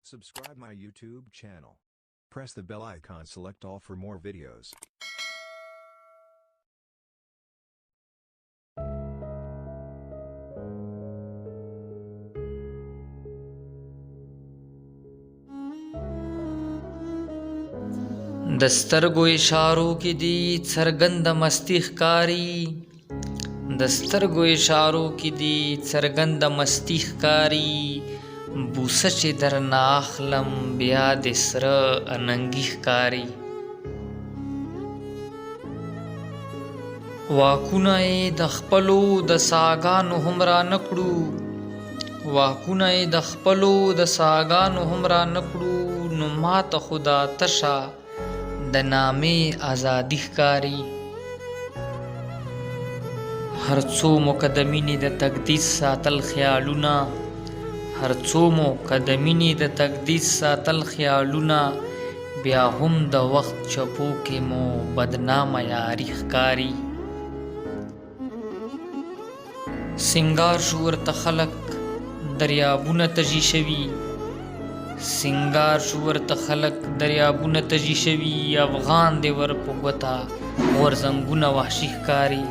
Subscribe my YouTube channel. Press the bell icon, select all for more videos. د سترګو اشارو کې دی څرګنده مستی ښکاري د سترګو اشارو کې دی څرګنده مستی ښکاري بوسه چې درنه اخلم بیا د سره اننګي ښکاري واکونه یې د خپلو د ساګانو هم رانه کړو واکونه یې د خپلو د ساګانو هم رانه کړو نو ماته خو دا تشه د نامې ازادي ښکاري هر څو مو که د مینې د تقدیس ساتل خیالونه هر څو مو که د مینې د تقدیس ساتل خیالونه بیا هم د وخت چپو کې مو بدنامه یاري ښکاري سنگار شو ورته خلک دریابونه تږي شوي سنگار شو ورته خلک دریابونه تږي شوي افغان دی ور په ګوته غورځنګونه وحشي ښکاري